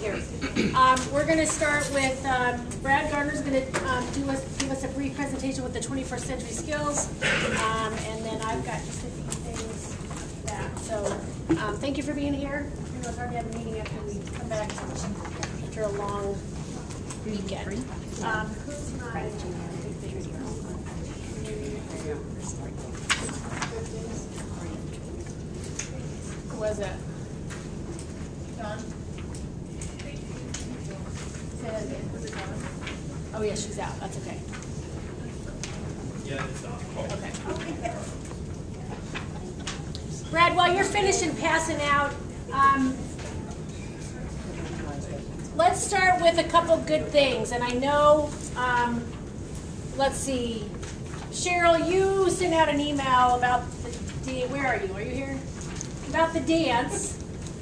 here. We're going to start with Brad Gardner's going to give us a brief presentation with the 21st century skills, and then I've got just a few things back. So thank you for being here. You know, it's hard to have a meeting after we come back after a long weekend. Who's not? Who was it? John? Oh yeah, she's out. That's okay. Yeah, it's not. Okay. Brad, while you're finishing passing out, let's start with a couple good things. And I know, let's see, Cheryl, you sent out an email about the where are you? Are you here? About the dance.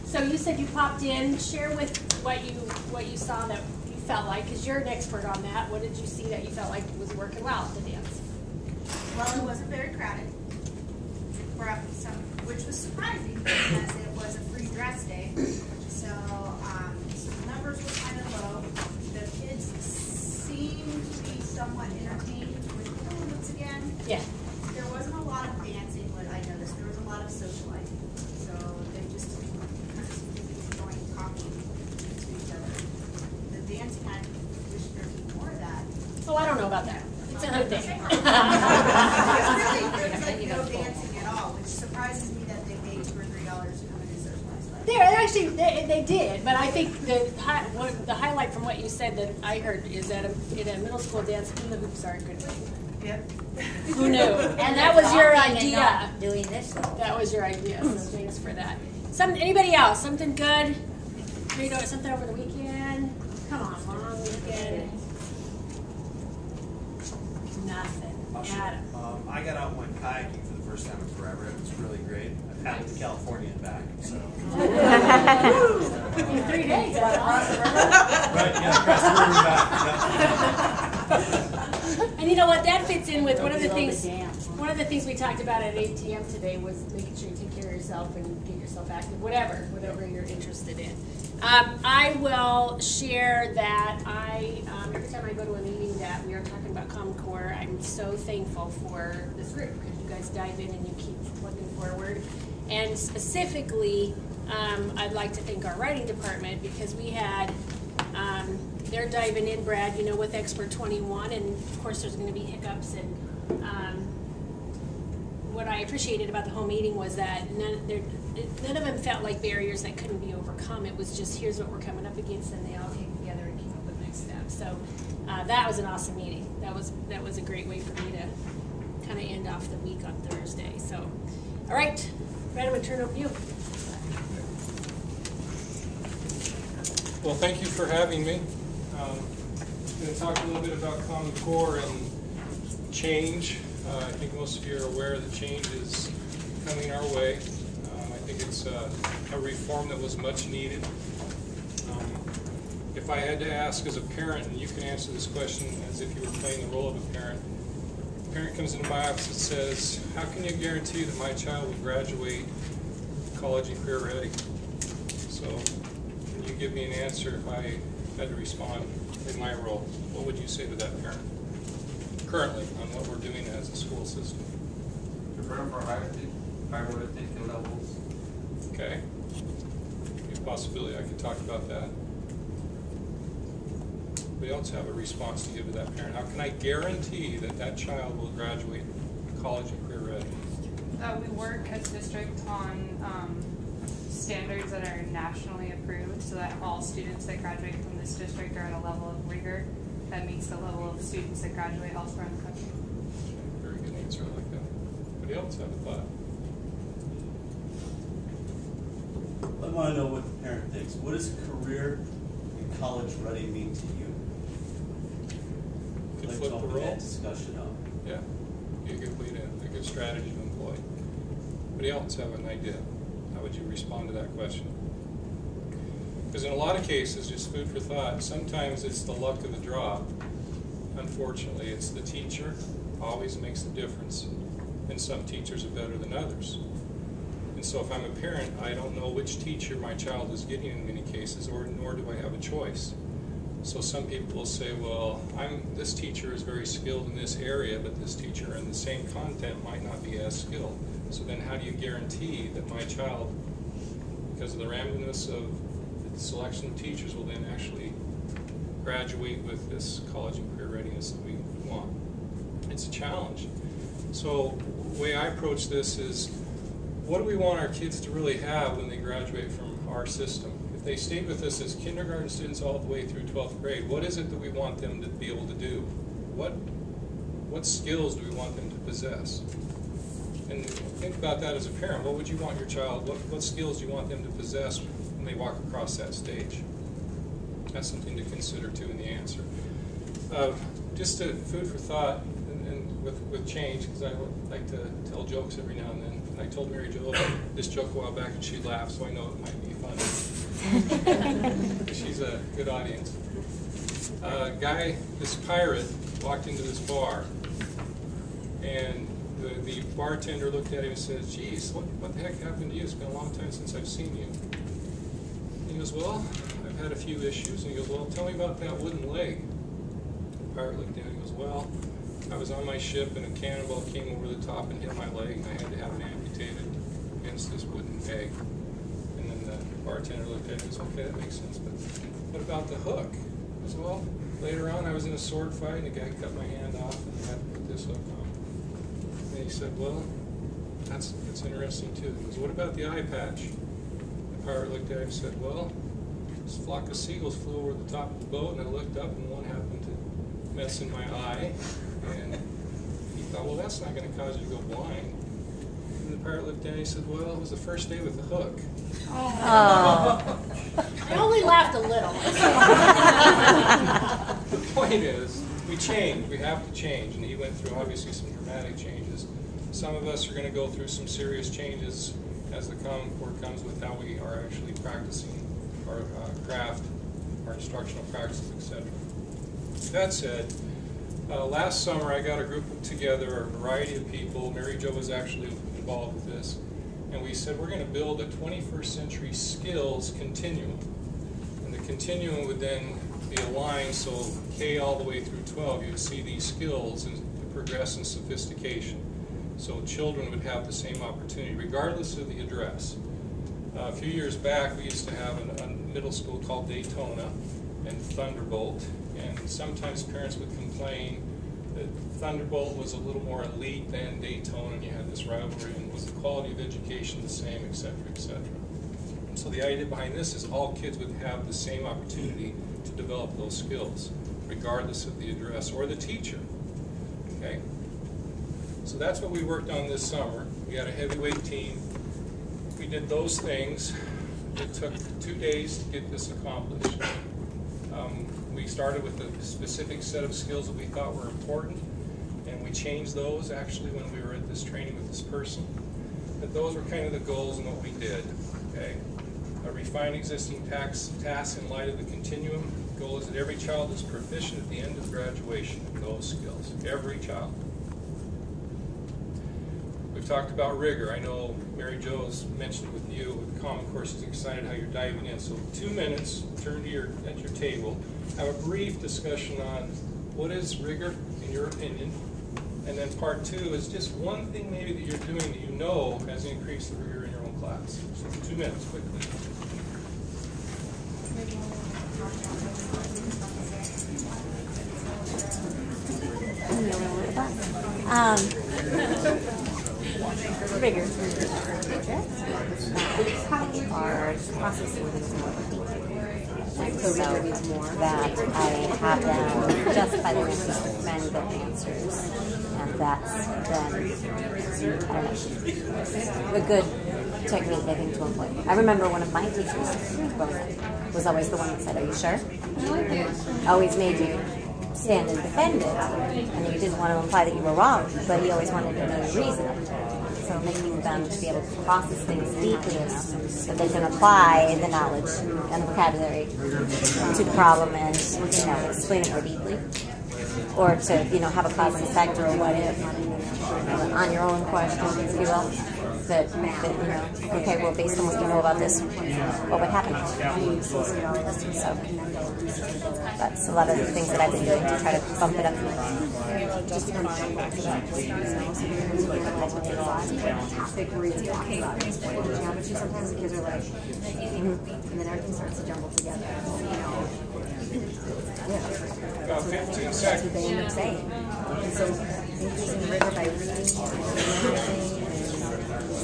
So you said you popped in. Share with what you saw that you felt like, because you're an expert on that. What did you see that you felt like was working well at the dance? Well, it wasn't very crowded, which was surprising because it was a free dress day. So the numbers were kind of low. The kids seemed to be somewhat entertained with the movements again. Yeah. There wasn't a lot of dancing, but I noticed there was a lot of socializing. So they just enjoying talking to each other. The dancing, I wish there was more of that. Oh, I don't know about that. It's a good thing. There was like no dancing at all, which surprises me that they paid $2 or $3 to come in and socialize. They did, but I think the highlight from what you said that I heard is that in a middle school dance, the hoops are a good thing. Yep. Who knew? And that was your idea. Doing this. That was your idea. So thanks for that. Anybody else? Something good? Maybe something over the weekend? Come on, long weekend. Nothing. Adam. I got out and went kayaking for the first time in forever. It was really great. I've had it to California and back, so. In 3 days. That's awesome. Right, yeah, across the river and back. And you know what? That fits in with one of the things we talked about at ATM today was making sure you take care of yourself and get yourself active, whatever you're interested in. I will share that every time I go to a meeting that we are talking about Common Core, I'm so thankful for this group because you guys dive in and you keep plugging forward. And specifically, I'd like to thank our writing department because we had, they're diving in, Brad, you know, with Expert 21, and of course there's going to be hiccups. And what I appreciated about the whole meeting was that none of them felt like barriers that couldn't be overcome. It was just, here's what we're coming up against, and they all came together and came up with next steps. So that was an awesome meeting. That was a great way for me to kind of end off the week on Thursday. So, all right, Brad, I'm going to turn it over to you. Well, thank you for having me. I'm going to talk a little bit about Common Core and change. I think most of you are aware that change is coming our way. I think it's a reform that was much needed. If I had to ask as a parent, and you can answer this question as if you were playing the role of a parent comes into my office and says, how can you guarantee that my child will graduate college and career ready? So can you give me an answer if I had to respond in my role? What would you say to that parent currently on what we're doing as a school system? Prepare for higher taking levels. Okay. A possibility I could talk about that. We also have a response to give to that parent. How can I guarantee that that child will graduate college and career ready? We work as a district on standards that are nationally approved so that all students that graduate from this district are at a level of rigor that meets the level of students that graduate elsewhere in the country. Very good answer, I like that. Anybody else have a thought? I want to know what the parent thinks. What does career and college ready mean to you? Could I'd flip like the to open role. that discussion up. Yeah, be a good lead in, a good strategy to employ. Anybody else have an idea? How would you respond to that question? Because in a lot of cases, just food for thought, sometimes it's the luck of the draw. Unfortunately, it's the teacher always makes the difference, and some teachers are better than others. And so if I'm a parent, I don't know which teacher my child is getting in many cases, nor do I have a choice. So some people will say, well, this teacher is very skilled in this area, but this teacher in the same content might not be as skilled. So then how do you guarantee that my child, because of the randomness of the selection of teachers, will then actually graduate with this college and career readiness that we want? It's a challenge. So the way I approach this is, what do we want our kids to really have when they graduate from our system? If they stayed with us as kindergarten students all the way through 12th grade, what is it that we want them to be able to do? What skills do we want them to possess? And think about that as a parent. What would you want your child, what skills do you want them to possess when they walk across that stage? That's something to consider too in the answer. Just food for thought and with change, because I like to tell jokes every now and then. And I told Mary Jo this joke a while back and she laughed, so I know it might be funny. She's a good audience. This pirate walked into this bar, and the bartender looked at him and said, geez, what the heck happened to you? It's been a long time since I've seen you. And he goes, well, I've had a few issues. And he goes, well, tell me about that wooden leg. The pirate looked at him and goes, well, I was on my ship and a cannonball came over the top and hit my leg, and I had to have it amputated against this wooden peg. And then the bartender looked at it and goes, okay, that makes sense, but what about the hook? He goes, well, later on I was in a sword fight and a guy cut my hand off and I had to put this hook on. And he said, well, that's interesting too. He goes, what about the eye patch? The pirate looked at him and said, well, this flock of seagulls flew over the top of the boat and I looked up and one happened to mess in my eye. And he thought, well, that's not going to cause you to go blind. And the pirate looked at him and he said, well, it was the first day with the hook. Oh. I only laughed a little. The point is, we change. We have to change. And he went through, obviously, some dramatic changes. Some of us are going to go through some serious changes as the Common Core comes with how we are actually practicing our craft, our instructional practices, etc. That said, last summer I got a group together, a variety of people. Mary Jo was actually involved with this. And we said we're going to build a 21st century skills continuum. And the continuum would then be aligned so K all the way through 12, you'd see these skills and progress in sophistication. So children would have the same opportunity regardless of the address. A few years back we used to have a middle school called Daytona and Thunderbolt. And sometimes parents would complain that Thunderbolt was a little more elite than Daytona, and you had this rivalry, and was the quality of education the same, et cetera, et cetera. And so the idea behind this is all kids would have the same opportunity to develop those skills, regardless of the address or the teacher. Okay? So that's what we worked on this summer. We had a heavyweight team. We did those things. It took 2 days to get this accomplished. We started with a specific set of skills that we thought were important, and we changed those actually when we were at this training with this person. But those were kind of the goals and what we did. Okay, refine existing tasks in light of the continuum. The goal is that every child is proficient at the end of graduation in those skills. Every child. We've talked about rigor. I know Mary Jo has mentioned with you with the Common Core, she's excited how you're diving in. So 2 minutes, turn to your table, have a brief discussion on what is rigor in your opinion, and then part 2 is just one thing maybe that you're doing that you know has increased the rigor in your own class. So 2 minutes, quickly. Rigor are processing things more deeply. So that I have them justify their answers with manual answers. And that's then, I don't know, a good technique, I think, to employ. I remember one of my teachers growing up was always the one that said, are you sure? And always made you stand and defend it. And you didn't want to imply that you were wrong, but he always wanted to know the reason. So making them to be able to process things deeply enough so they can apply the knowledge and the vocabulary to the problem and, you know, explain it more deeply. Or to, you know, have a cause and effect or a what if on your own questions, if you will. that you know, okay, well, based on what you know about this, what would happen? So that's a lot of the things that I've been doing to try to bump it up. Just kind of back it up. Geometry, sometimes the kids are like, and then everything starts to jumble together. About 15 That's seconds. what they end up saying. And so increasing the rigor by reading and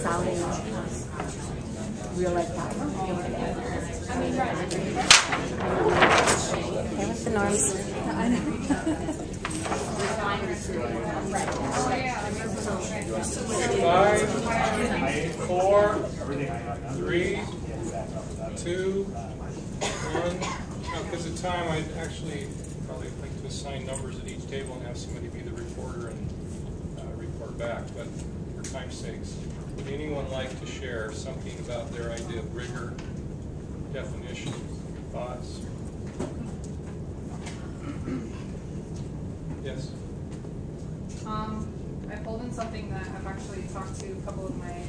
sounding real life problems. Okay, what's the norms? Five, 4, 3, 2, 1. Now, because of time, I'd actually probably like to assign numbers at each table and have somebody be the reporter and report back. But for time's sakes, would anyone like to share something about their idea of rigor, definition, thoughts? Yes? I pulled in something that I've actually talked to a couple of my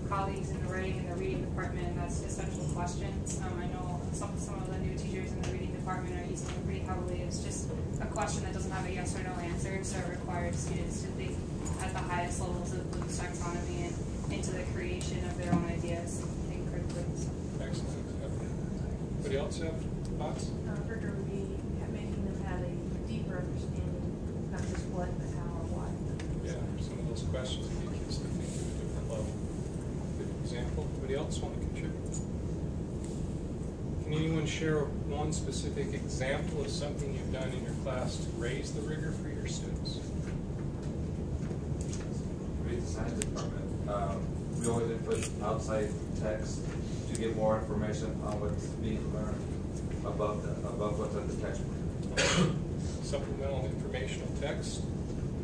colleagues in the writing and the reading department, and that's essential questions. I know some of the new teachers in the reading department are using it pretty heavily. It's just a question that doesn't have a yes or no answer, so it requires students to think at the highest levels of the taxonomy and into the creation of their own ideas and think critically. So. Excellent. Anybody else have thoughts? Rigor would be making them have a deeper understanding, not just what, but how or why. Yeah, some of those questions that get kids to think at a different level. Good example. Anybody else want to contribute? Can anyone share one specific example of something you've done in your class to raise the rigor for your students? Read the science department. We always input outside text to get more information on what's being learned above what's in the textbook. Supplemental informational text,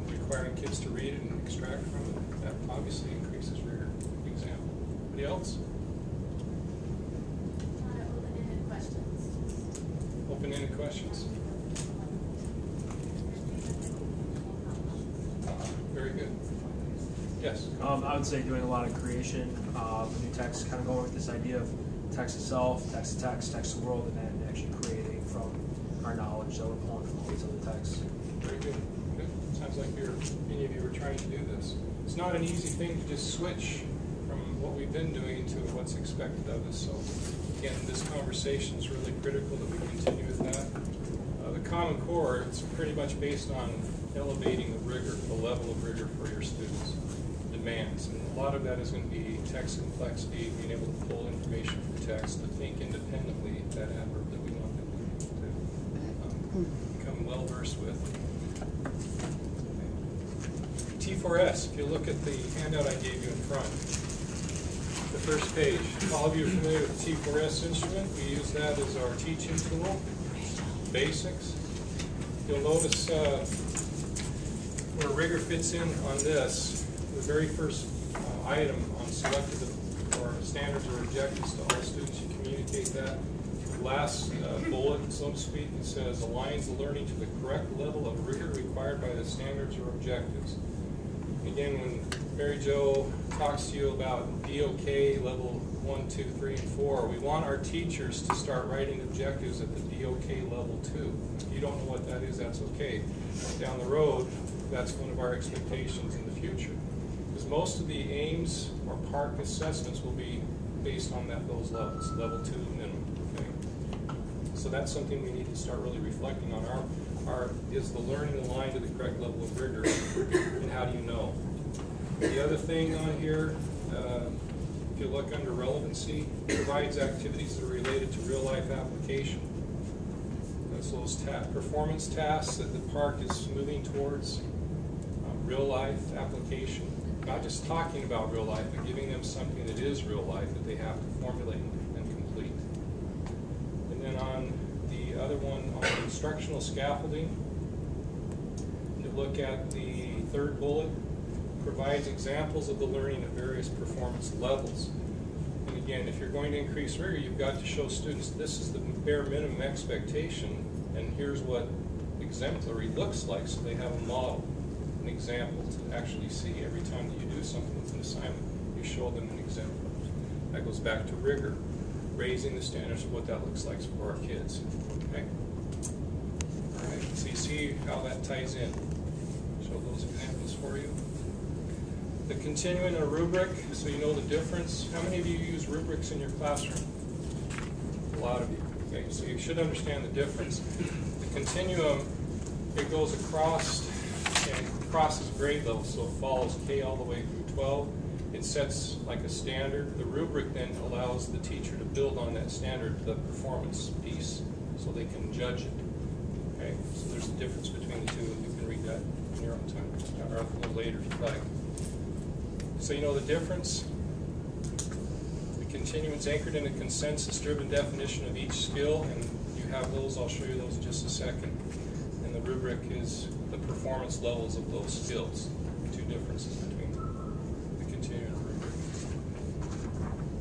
requiring kids to read it and extract from it. That obviously increases rigor. Example. Anybody else? Open-ended questions. Open-ended questions. Very good. Yes. I would say doing a lot of creation, new text, kind of going with this idea of text itself, text to text, text to world, and then actually creating from our knowledge that we're pulling from all these other texts. Very good. Good. Sounds like many of you are trying to do this. It's not an easy thing to just switch from what we've been doing to what's expected of us. So again, this conversation is really critical that we continue with that. The Common Core, it's pretty much based on elevating the rigor, the level of rigor for your students' demands. And a lot of that is going to be text complexity, being able to pull information from text, to think independently, that adverb that we want them to become well versed with. T4S, if you look at the handout I gave you in front, the first page, all of you are familiar with the T4S instrument. We use that as our teaching tool, basics. You'll notice where rigor fits in on this, the very first item on selected or standards or objectives to all students, you communicate that. The last bullet, so to speak, it says aligns the learning to the correct level of rigor required by the standards or objectives. Again, when Mary Jo talks to you about DOK level 1, 2, 3, and 4, we want our teachers to start writing objectives at the DOK level 2. If you don't know what that is, that's okay. Down the road, that's one of our expectations in the future. Because most of the aims or PARC assessments will be based on those levels, level 2 minimum. Okay? So that's something we need to start really reflecting on. Is the learning aligned to the correct level of rigor, and how do you know? The other thing on here, if you look under relevancy, provides activities that are related to real-life application. That's those performance tasks that the PARC is moving towards, real-life application. Not just talking about real life, but giving them something that is real life that they have to formulate and complete. And then on the other one, on instructional scaffolding, you look at the third bullet, provides examples of the learning at various performance levels. And again, if you're going to increase rigor, you've got to show students this is the bare minimum expectation, and here's what exemplary looks like, so they have a model, an example to actually see every time that you do something with an assignment. You we show them an example. That goes back to rigor, raising the standards of what that looks like for our kids. Okay? All right, so you see how that ties in. Show those examples for you. The continuum and a rubric, so you know the difference. How many of you use rubrics in your classroom? A lot of you. Okay, so you should understand the difference. The continuum, it goes across and crosses grade levels, so it follows K all the way through 12. It sets like a standard. The rubric then allows the teacher to build on that standard, the performance piece, so they can judge it. Okay, so there's a difference between the two, and you can read that in your own time, or a little later if you like. So you know the difference. The continuum is anchored in a consensus-driven definition of each skill, and you have those. I'll show you those in just a second. And the rubric is the performance levels of those skills. Two differences between the continuum and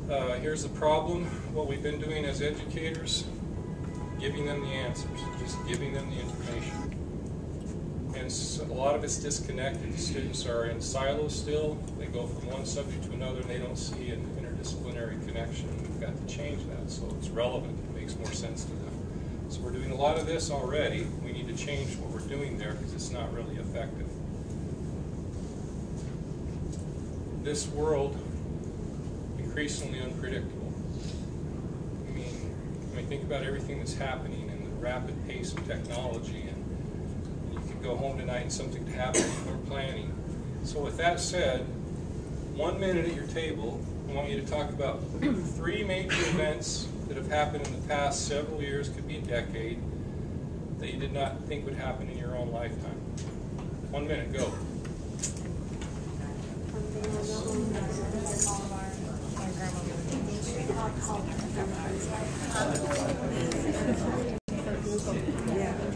rubric. Here's the problem. What we've been doing as educators, giving them the answers, just giving them the information. And so a lot of it's disconnected. The students are in silos still. They go from one subject to another and they don't see an interdisciplinary connection. We've got to change that so it's relevant. It makes more sense to them. So we're doing a lot of this already. We need to change what we're doing there because it's not really effective. This world, increasingly unpredictable. I mean, think about everything that's happening and the rapid pace of technology, and you could go home tonight and something could happen you weren't planning. So with that said, 1 minute at your table, I want you to talk about 3 major events that have happened in the past several years, could be a decade, that you did not think would happen in your own lifetime. 1 minute, go.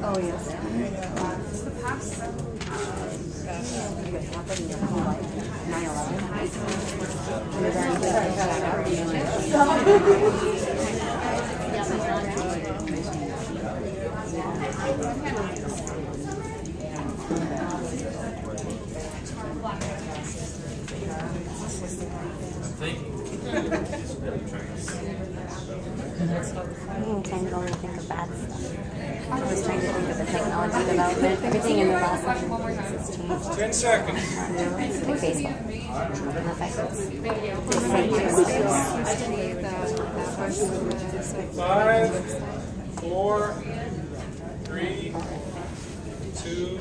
Oh, yes. The past several It happened in your whole life. I'm trying to only think of bad stuff. I was trying to think of the technology development. Everything in the last 100 years has changed. 10 seconds. Like Facebook. And the fact that it's 5, 4, 3, 2,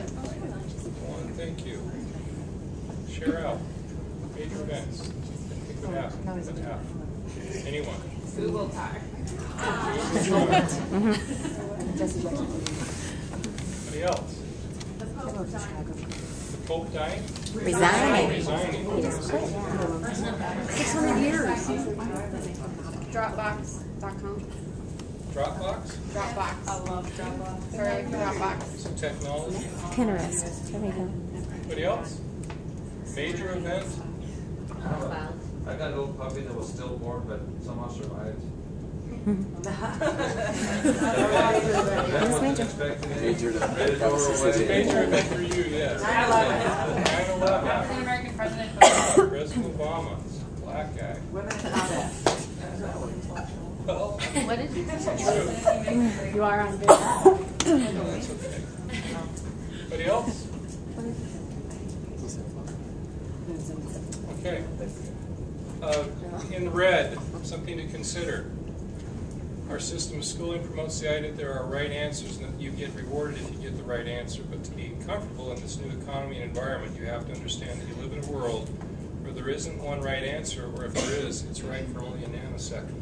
1. Thank you. Share out. Major events. Think what happened. What happened? Anyone? Google Tag. Anybody else? The Pope dying? resigning. Resigning. He just quit. 600 years. Dropbox.com. Dropbox? Dropbox. I love Dropbox. Sorry, Dropbox. Some technology. Pinterest. There we go. Anybody else? Major event? I got an old puppy that was stillborn, but somehow survived. Major event for you, yes. 9/11. African American president. President Obama, black guy. Well, What did you true. You are on video. That's okay. Anybody else? Okay. In red, something to consider. Our system of schooling promotes the idea that there are right answers and that you get rewarded if you get the right answer. But to be comfortable in this new economy and environment, you have to understand that you live in a world where there isn't one right answer, or if there is, it's right for only a nanosecond.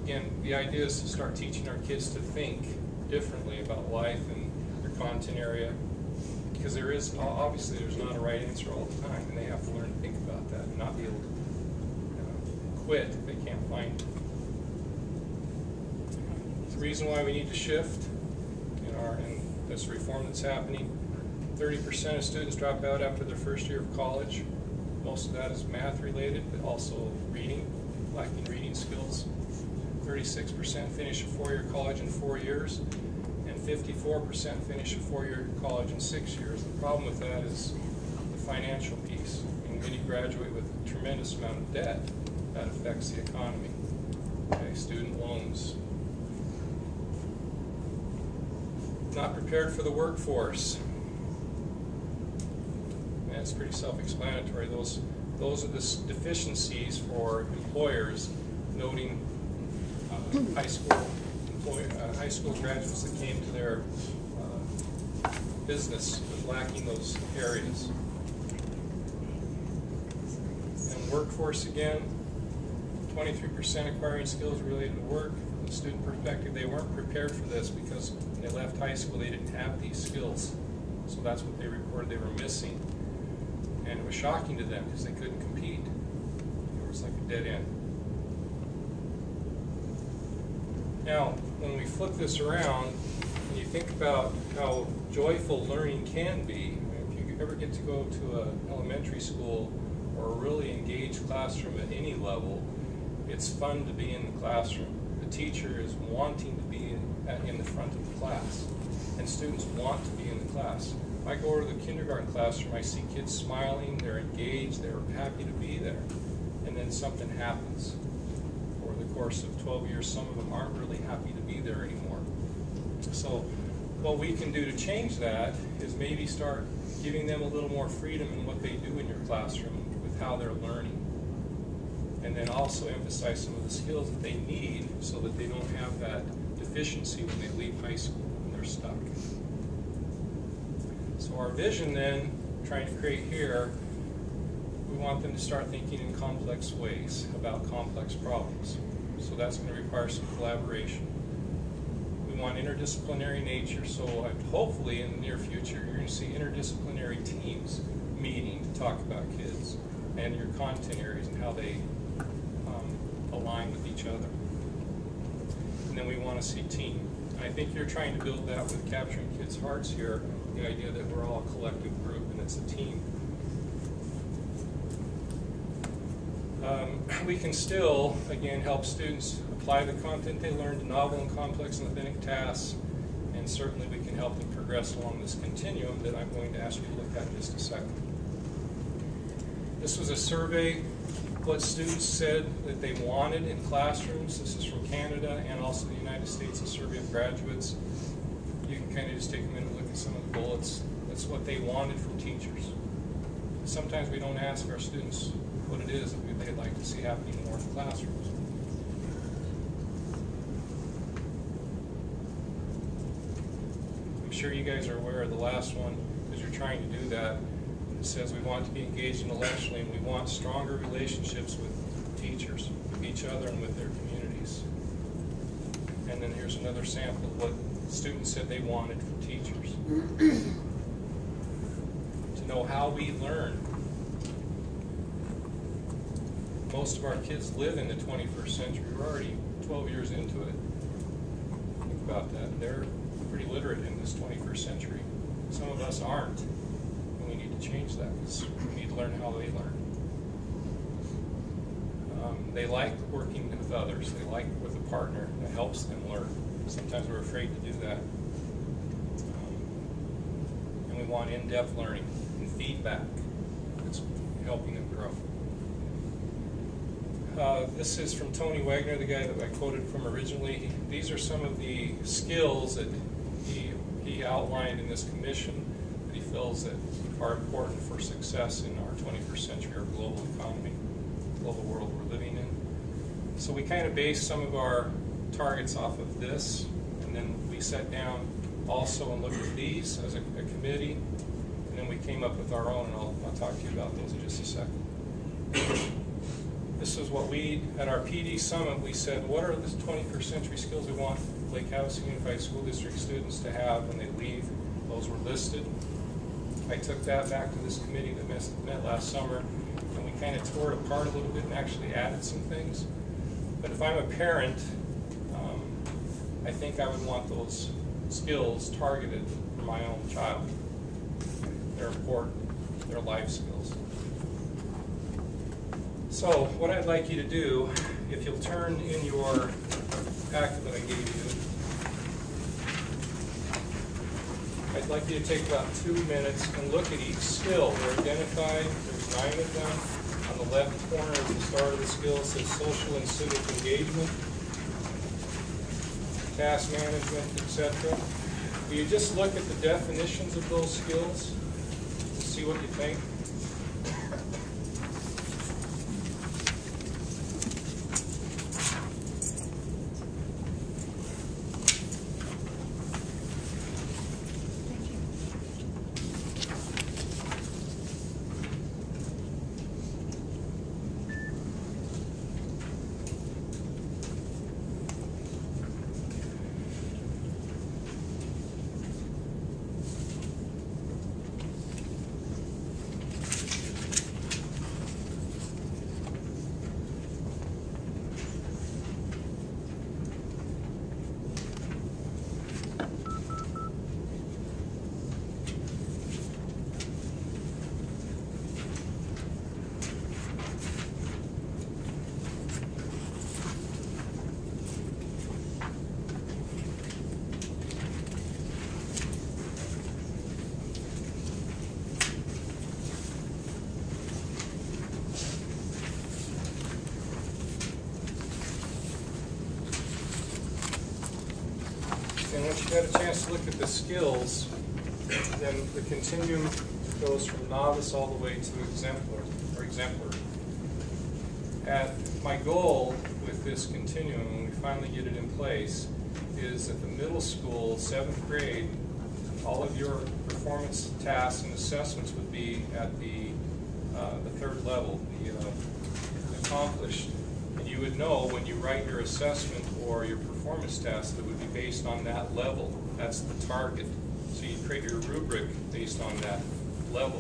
Again, the idea is to start teaching our kids to think differently about life and their content area, because there is, obviously, there's not a right answer all the time, and they have to learn to think about that and not be able to quit if they can't find it. It's the reason why we need to shift in this reform that's happening. 30% of students drop out after their first year of college. Most of that is math related, but also reading, lacking reading skills. 36% finish a 4-year college in 4 years, and 54% finish a 4-year college in 6 years. The problem with that is the financial piece. I mean, many graduate with a tremendous amount of debt. That affects the economy. Okay, student loans. Not prepared for the workforce. And it's pretty self-explanatory. Those are the deficiencies for employers noting high school graduates that came to their business with lacking those areas. And workforce again, 23% acquiring skills related to work. From the student perspective, they weren't prepared for this because when they left high school, they didn't have these skills. So that's what they reported they were missing. And it was shocking to them because they couldn't compete. It was like a dead end. Now, when we flip this around, and you think about how joyful learning can be, if you ever get to go to an elementary school or a really engaged classroom at any level, it's fun to be in the classroom. The teacher is wanting to be in the front of the class, and students want to be in the class. If I go to the kindergarten classroom, I see kids smiling, they're engaged, they're happy to be there, and then something happens. Over the course of 12 years, some of them aren't really happy to be there anymore. So what we can do to change that is maybe start giving them a little more freedom in what they do in your classroom with how they're learning. And then also emphasize some of the skills that they need so that they don't have that deficiency when they leave high school and they're stuck. So our vision then, trying to create here, we want them to start thinking in complex ways about complex problems. So that's going to require some collaboration. We want interdisciplinary nature, so hopefully in the near future you're going to see interdisciplinary teams meeting to talk about kids and your content areas and how they align with each other. And then we want to see team. And I think you're trying to build that with Capturing Kids' Hearts here, the idea that we're all a collective group and it's a team. We can still, again, help students apply the content they learned to novel and complex and authentic tasks, and certainly we can help them progress along this continuum that I'm going to ask you to look at in just a second. This was a survey, what students said that they wanted in classrooms. This is from Canada and also the United States, a survey of graduates. You can kind of just take a minute and look at some of the bullets. That's what they wanted from teachers. Sometimes we don't ask our students what it is that they'd like to see happening more in classrooms. I'm sure you guys are aware of the last one, because you're trying to do that. It says we want to be engaged intellectually, and we want stronger relationships with teachers, with each other, and with their communities. And then here's another sample of what students said they wanted from teachers. To know how we learn. Most of our kids live in the 21st century. We're already 12 years into it. Think about that. They're pretty literate in this 21st century. Some of us aren't. And we need to change that because we need to learn how they learn. They like working with others. They like with a partner that helps them learn. Sometimes we're afraid to do that. And we want in-depth learning and feedback. It's helping them grow. This is from Tony Wagner, the guy that I quoted from originally. These are some of the skills that he outlined in this commission that he feels that are important for success in our 21st century, our global economy, global world we're living in. So we kind of based some of our targets off of this, and then we sat down also and looked at these as a committee, and then we came up with our own, and I'll talk to you about those in just a second. This is what we, at our PD Summit, we said, what are the 21st century skills we want Lake Havasu Unified School District students to have when they leave? Those were listed. I took that back to this committee that met last summer, and we kind of tore it apart a little bit and actually added some things. But if I'm a parent, I think I would want those skills targeted for my own child. They're important. They're life skills. So what I'd like you to do, if you'll turn in your packet that I gave you, I'd like you to take about 2 minutes and look at each skill. They're identified. There's 9 of them. On the left corner at the start of the skill says social and civic engagement, task management, etc. Will you just look at the definitions of those skills and see what you think? And once you've had a chance to look at the skills, then the continuum goes from novice all the way to exemplar. My goal with this continuum, when we finally get it in place, is at the middle school, 7th grade, all of your performance tasks and assessments would be at the third level, the accomplished. And you would know when you write your assessment or your performance test, it would be based on that level. That's the target. So you create your rubric based on that level.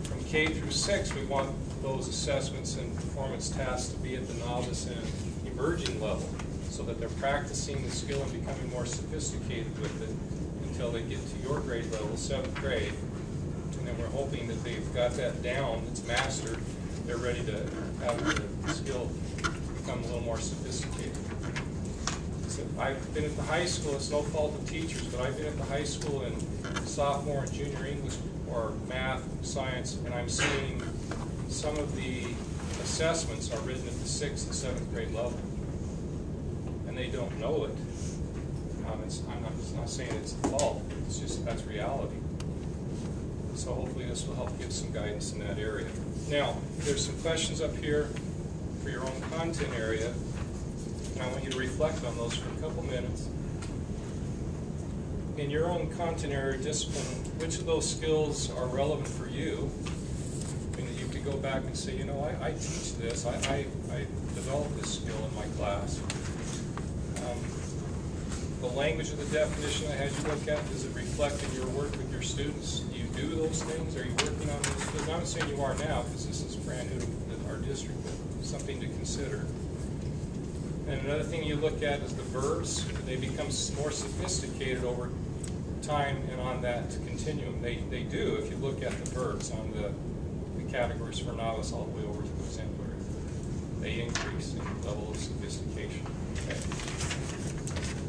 From K through 6, we want those assessments and performance tasks to be at the novice and emerging level, so that they're practicing the skill and becoming more sophisticated with it until they get to your grade level, 7th grade. And then we're hoping that they've got that down, it's mastered, they're ready to have the skill become a little more sophisticated. So I've been at the high school, it's no fault of teachers, but I've been at the high school in sophomore and junior English or math, science, and I'm seeing some of the assessments are written at the 6th and 7th grade level. And they don't know it. I'm not saying it's a fault, it's just that's reality. So hopefully this will help give some guidance in that area. Now, there's some questions up here for your own content area, and I want you to reflect on those for a couple minutes. In your own content area discipline, which of those skills are relevant for you? I mean, you could go back and say, you know, I teach this, I developed this skill in my class. The language of the definition I had you look at, does it reflect in your work with your students? Do you do those things? Are you working on those skills? I'm not saying you are now, because this is brand new to our district, but something to consider. And another thing you look at is the verbs. They become more sophisticated over time and on that continuum. They do if you look at the verbs on the categories for novice all the way over to the exemplary. They increase in level of sophistication. Okay.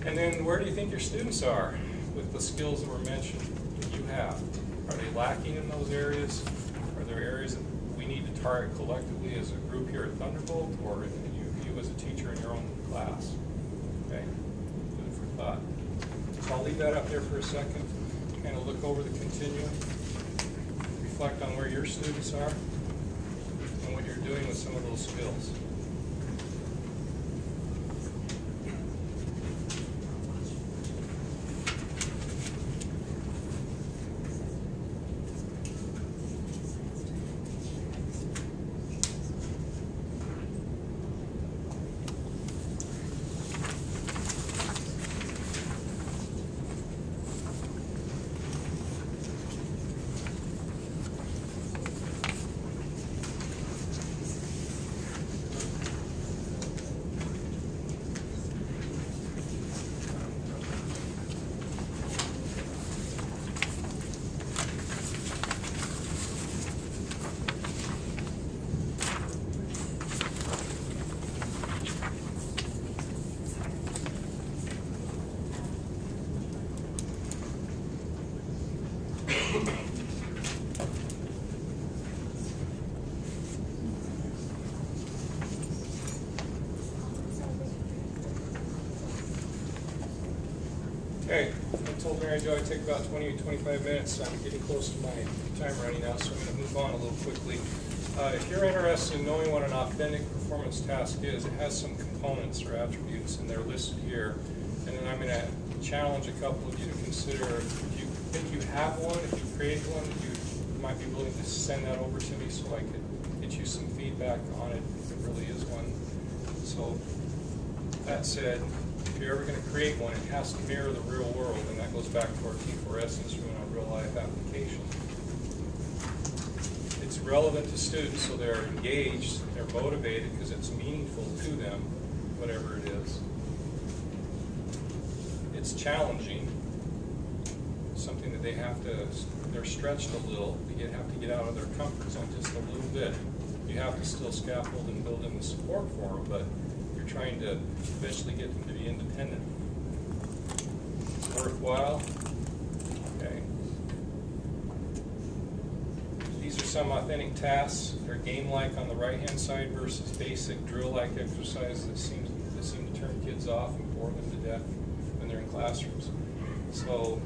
And then where do you think your students are with the skills that were mentioned that you have? Are they lacking in those areas? Are there areas that we need to target collectively as a group here at Thunderbolt, or you as a teacher in your own class? Okay, good for thought. So I'll leave that up there for a second. Kind of look over the continuum, reflect on where your students are and what you're doing with some of those skills. Okay, I told Mary Jo I'd take about 20 to 25 minutes. I'm getting close to my time running now, so I'm going to move on a little quickly. If you're interested in knowing what an authentic performance task is, it has some components or attributes, and they're listed here. And then I'm going to challenge a couple of you to consider, if you think you have one, if you created one, you might be willing to send that over to me so I could get you some feedback on it, if it really is one. So, that said, if you're ever going to create one, it has to mirror the real world, and that goes back to our T4S instrument on real-life application. It's relevant to students, so they're engaged, they're motivated because it's meaningful to them, whatever it is. It's challenging, something that they're stretched a little, they have to get out of their comfort zone just a little bit. You have to still scaffold and build in the support for them, but you're trying to eventually get them to be independent. It's worthwhile. Okay. These are some authentic tasks. They're game-like on the right-hand side versus basic drill-like exercises that seem to turn kids off and bore them to death when they're in classrooms. So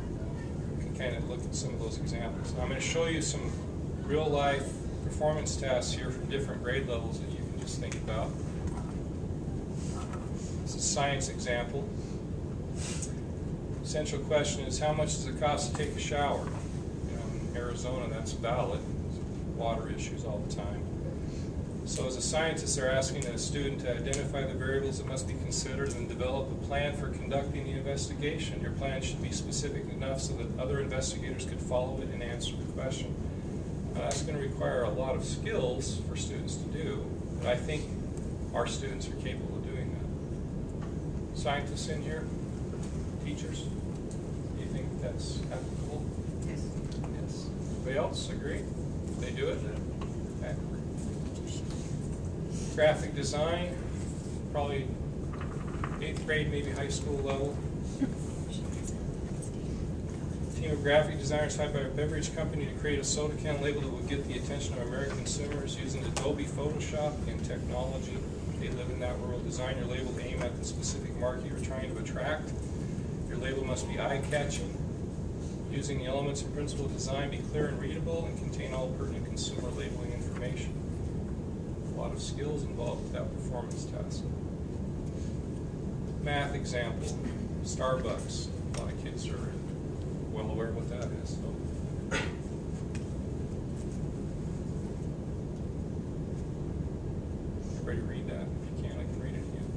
you can kind of look at some of those examples. Now I'm going to show you some real-life performance tasks here from different grade levels that you can just think about. This is a science example. Essential question is, how much does it cost to take a shower? In Arizona, that's valid. Water issues all the time. So as a scientist, they're asking a student to identify the variables that must be considered and develop a plan for conducting the investigation. Your plan should be specific enough so that other investigators could follow it and answer the question. Now, that's going to require a lot of skills for students to do, but I think our students are capable of doing that. Scientists in here? Teachers? Do you think that's applicable? Yes. Yes. Anybody else agree? They do it? Okay. Graphic design, probably 8th grade, maybe high school level. Team of graphic designers hired by a beverage company to create a soda can label that would get the attention of American consumers using Adobe Photoshop and technology. They live in that world. Design your label to aim at the specific market you're trying to attract. Your label must be eye-catching. Using the elements and principles of design, be clear and readable, and contain all pertinent consumer labeling information. A lot of skills involved with that performance task. Math example, Starbucks. A lot of kids are well aware of what that is. So. Everybody read that. If you can, I can read it again.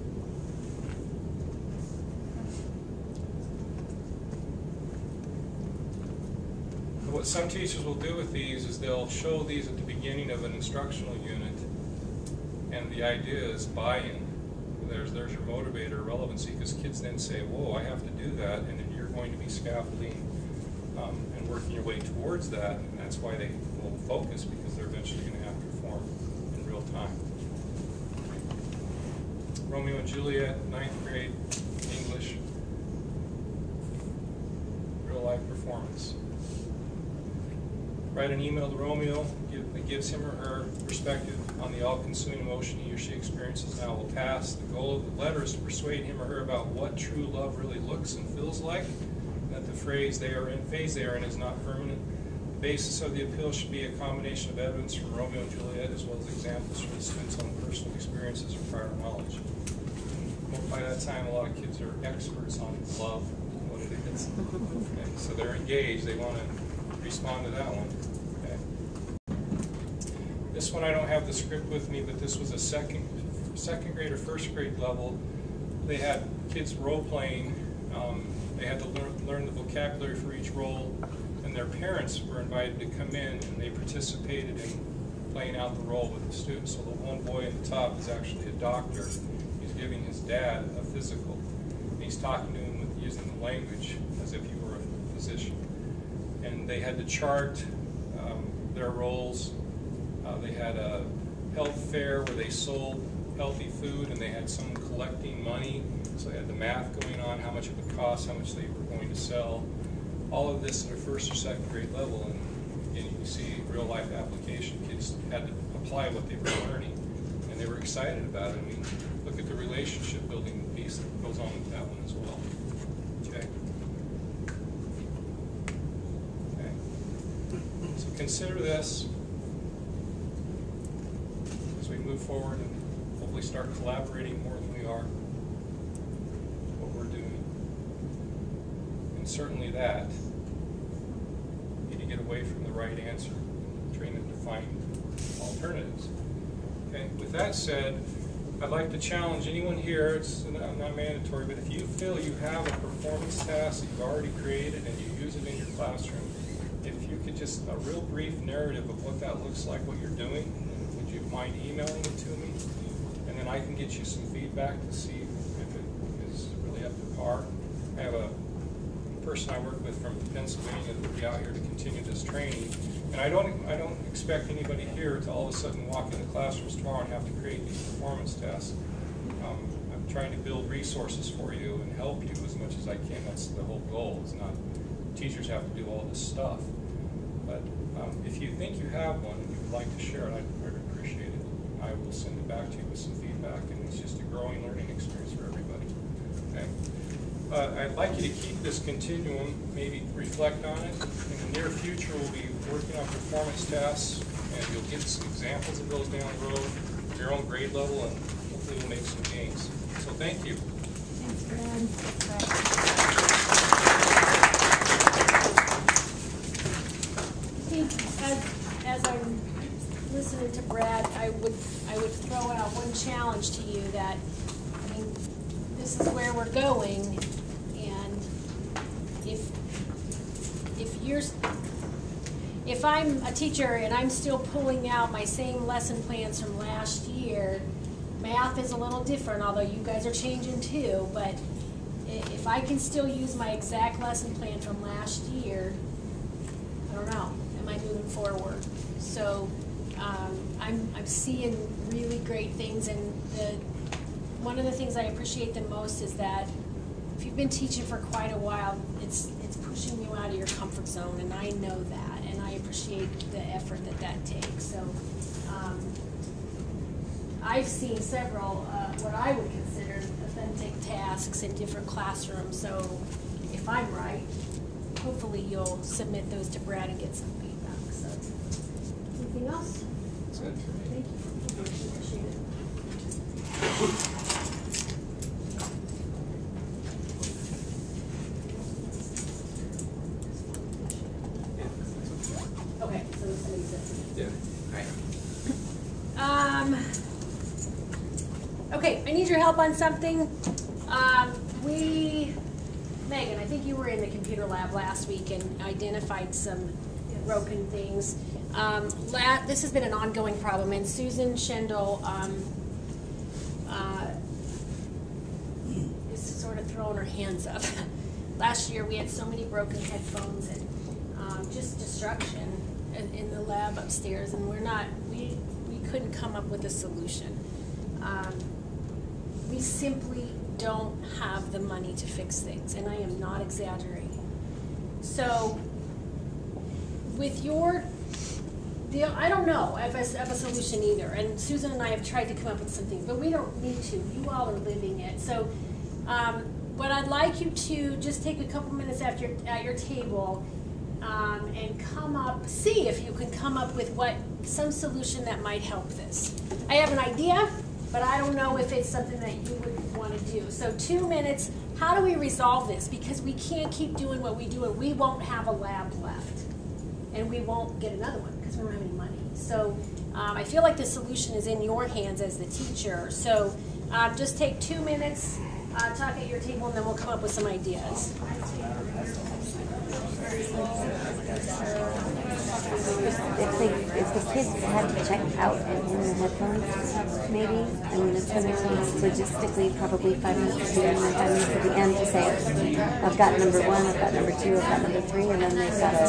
What some teachers will do with these is they'll show these at the beginning of an instructional unit, and the idea is buy-in. There's your motivator, relevancy, because kids then say, whoa, I have to do that, and then you're going to be scaffolding and working your way towards that, and that's why they will focus, because they're eventually going to have to perform in real time. Romeo and Juliet, 9th grade, English, real life performance. Write an email to Romeo that gives him or her perspective on the all-consuming emotion he or she experiences now will pass. The goal of the letter is to persuade him or her about what true love really looks and feels like, and that the phase they are in is not permanent. The basis of the appeal should be a combination of evidence from Romeo and Juliet as well as examples from the student's own personal experiences or prior knowledge. And by that time, a lot of kids are experts on love, what it is. Okay, so they're engaged. They want to respond to that one. Okay. This one I don't have the script with me, but this was a second grade or first grade level. They had kids role playing. They had to learn the vocabulary for each role, and their parents were invited to come in, and they participated in playing out the role with the students. So the one boy at the top is actually a doctor. He's giving his dad a physical, and he's talking to him using the language as if he were a physician. And they had to chart their roles. They had a health fair where they sold healthy food, and they had someone collecting money. So they had the math going on, how much it would cost, how much they were going to sell. All of this at a first or second grade level, and again, you can see real life application. Kids had to apply what they were learning, and they were excited about it. I mean, look at the relationship building piece that goes on with that one as well. Okay. consider this as we move forward and hopefully start collaborating more than we are, what we're doing. And certainly that, you need to get away from the right answer, train them to find alternatives. Okay, with that said, I'd like to challenge anyone here, it's not mandatory, but if you feel you have a performance task that you've already created and you use it in your classroom, if you could just, a real brief narrative of what that looks like, what you're doing, and would you mind emailing it to me? And then I can get you some feedback to see if it is really up to par. I have a person I work with from Pennsylvania that will be out here to continue this training. And I don't expect anybody here to all of a sudden walk into classrooms tomorrow and have to create these performance tests. I'm trying to build resources for you and help you as much as I can. That's the whole goal. It's not teachers have to do all this stuff. But if you think you have one and you would like to share it, I'd appreciate it. I will send it back to you with some feedback, and it's just a growing learning experience for everybody. Okay. I'd like you to keep this continuum, maybe reflect on it. In the near future, we'll be working on performance tests, and you'll get some examples of those down the road at your own grade level, and hopefully we'll make some gains. So thank you. As I'm listening to Brad, I would throw out one challenge to you that, I mean, this is where we're going, and if I'm a teacher and I'm still pulling out my same lesson plans from last year, math is a little different, although you guys are changing too, but if I can still use my exact lesson plan from last year, I don't know, am I moving forward? So I'm seeing really great things, and one of the things I appreciate the most is that if you've been teaching for quite a while, it's pushing you out of your comfort zone, and I know that, and I appreciate the effort that takes. So I've seen several what I would consider authentic tasks in different classrooms, so if I'm right, hopefully you'll submit those to Brad and get some feedback. So anything else? That's it for me. Thank you. Appreciate it. Okay, so somebody said. Yeah. Okay, I need your help on something. Megan, I think you were in the computer lab last week and identified some broken things. This has been an ongoing problem, and Susan Schendel is sort of throwing her hands up. Last year we had so many broken headphones and just destruction in the lab upstairs, and we couldn't come up with a solution. We simply don't have the money to fix things, and I am not exaggerating. So with I don't know of a solution either, and Susan and I have tried to come up with something, but we don't need to. You all are living it. So what I'd like you to just take a couple minutes at your table and see if you can come up with some solution that might help this. I have an idea, but I don't know if it's something that you would want to do. So 2 minutes, how do we resolve this? Because we can't keep doing what we do, and we won't have a lab left. And we won't get another one because we don't have any money. So I feel like the solution is in your hands as the teacher. So just take 2 minutes, talk at your table, and then we'll come up with some ideas. If the kids had to check out in their headphones, maybe, I mean, it's going to take logistically probably 5 minutes to do, and then 5 minutes at the end to say, I've got number 1, I've got number 2, I've got number 3, and then they've got to,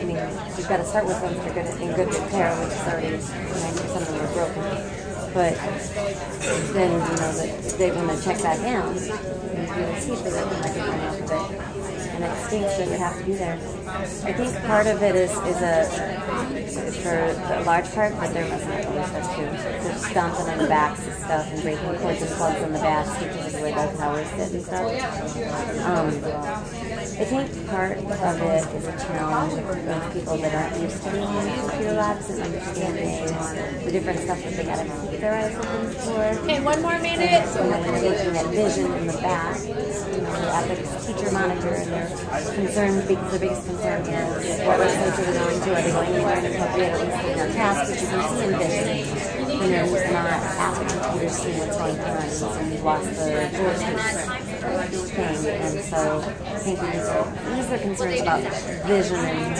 I mean, you've got to start with ones that are in good repair, which is already 90% of them are broken. But then, when they check back in, you'll see if they got the microphone off of it. And it stinks that you have to be there. I think part of it is for a large part, but there must be other stuff too. They're stomping on the backs of stuff and breaking cords and plugs on the backs, which is where the towers sit and stuff. I think part of it is a challenge of people that aren't used to being in computer labs and understanding the different stuff that they gotta keep their eyes open for. Okay, one more minute. So when they're taking that vision in the back, the ethics teacher monitor, and they're concerned because the biggest concern is what websites are they going to? Are they going anywhere inappropriate? At least in their task, which you can see in vision. When you're not at the computer seeing what's going on, so you've lost the Bluetooth thing. And so I think these are concerns about vision and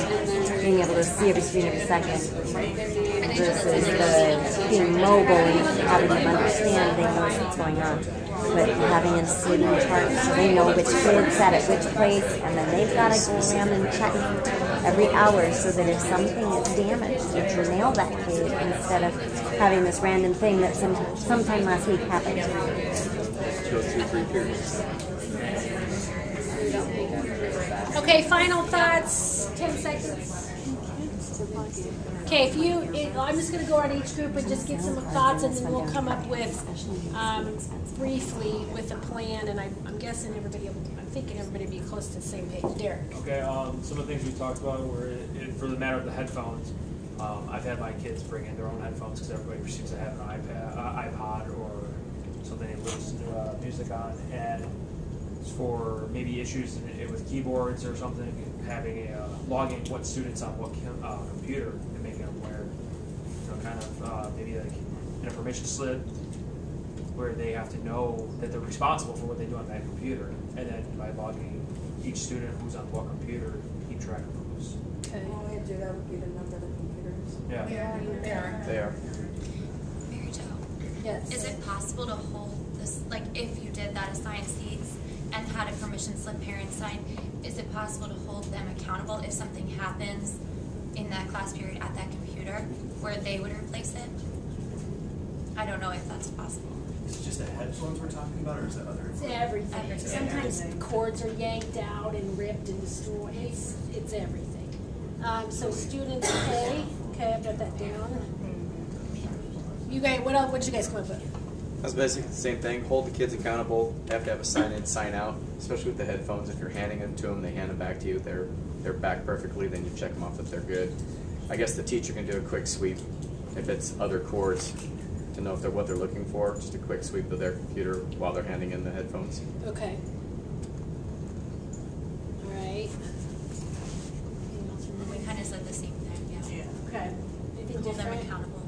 being able to see every screen every second versus the being mobile and having them understand they know what's going on. But having a student chart so they know which kid sat at which place, and then they've got to go around and check every hour so that if something is damaged, you can nail that kid instead of having this random thing that sometime last week happened. Go through 3 periods. Okay, final thoughts, 10 seconds. Okay, I'm just going to go around each group and just get some thoughts, and then we'll come up with, briefly, with a plan, and I'm thinking everybody will be close to the same page. Derek. Okay, some of the things we talked about were, for the matter of the headphones, I've had my kids bring in their own headphones because everybody seems to have an iPod or something they listen to music on, and for maybe issues with keyboards or something, having logging what students on what computer and making them aware, maybe like an information slip where they have to know that they're responsible for what they do on that computer, and then by logging each student who's on what computer, keep track of who's. Okay. All we have to do that would be the number of the computers. Yeah. They are. Mary Jo, Yes. is it possible to hold this, like if you did that, assign seats and had a permission slip parent sign, is it possible to hold them accountable if something happens in that class period at that computer where they would replace it? I don't know if that's possible. Is it just the headphones we're talking about, or is it other? It's everything. Sometimes cords are yanked out and ripped and destroyed. It's everything. So students pay. Okay, I've got that down. You guys, what you guys come up with? That's basically the same thing. Hold the kids accountable. They have to have a sign in, sign out. Especially with the headphones. If you're handing them to them, they hand them back to you. They're back perfectly. Then you check them off that they're good. I guess the teacher can do a quick sweep if it's other cords to know if they're what they're looking for. Just a quick sweep of their computer while they're handing in the headphones. Okay. All right. We kind of said the same thing, yeah. Okay. Anything Hold them different? accountable.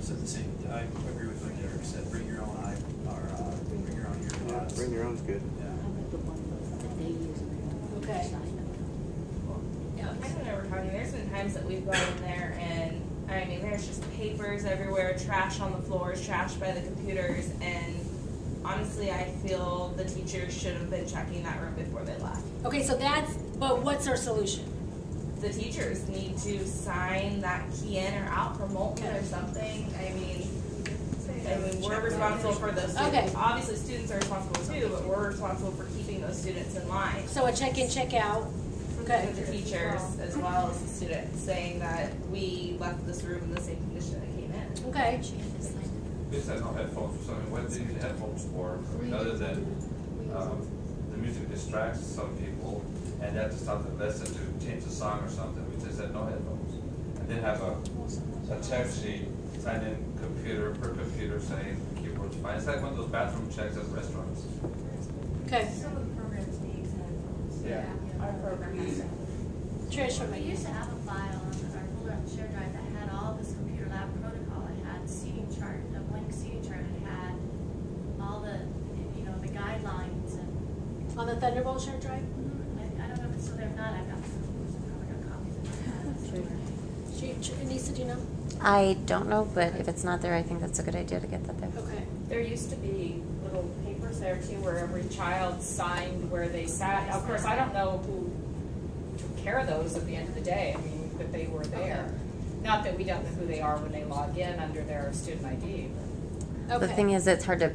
So the same. I agree with what Derek said. Bring your own bring your own earpods. Bring your own's good. Yeah. Okay. Yeah, I don't know, we're talking. There's been times that we've gone in there and I mean, there's just papers everywhere, trash on the floors, trash by the computers, and honestly, I feel the teachers should have been checking that room before they left. Okay, so but what's our solution? The teachers need to sign that key in or out for Molten or something. I mean, we're responsible for those students. Okay. Obviously, students are responsible too, but we're responsible for keeping those students in line. So a check-in, check-out. Okay. With the teachers as well as the students, saying that we left this room in the same condition it came in. Okay. We just had no headphones or something. What do you need headphones for? I mean, other than the music distracts some people, and that to stop the lesson to change the song or something. We just had no headphones. And then have a check sheet, sign in computer per computer saying keyboard's fine. It's like one of those bathroom checks at restaurants. Okay. Some of the programs need headphones. Yeah. Our program has it. Trish, We used to have a file on our folder on the shared drive that had all this computer lab protocol. It had seating chart, a blank seating chart. It had all the, the guidelines and. On the Thunderbolt shared drive? I don't know if it's still there or not. I've probably got copies of it. Anissa, do you know? I don't know, but if it's not there, I think that's a good idea to get that there. Okay. There used to be little papers there too where every child signed where they sat. Of course, I don't know who took care of those at the end of the day. I mean, but they were there. Okay. Not that we don't know who they are when they log in under their student ID. But the thing is, it's hard to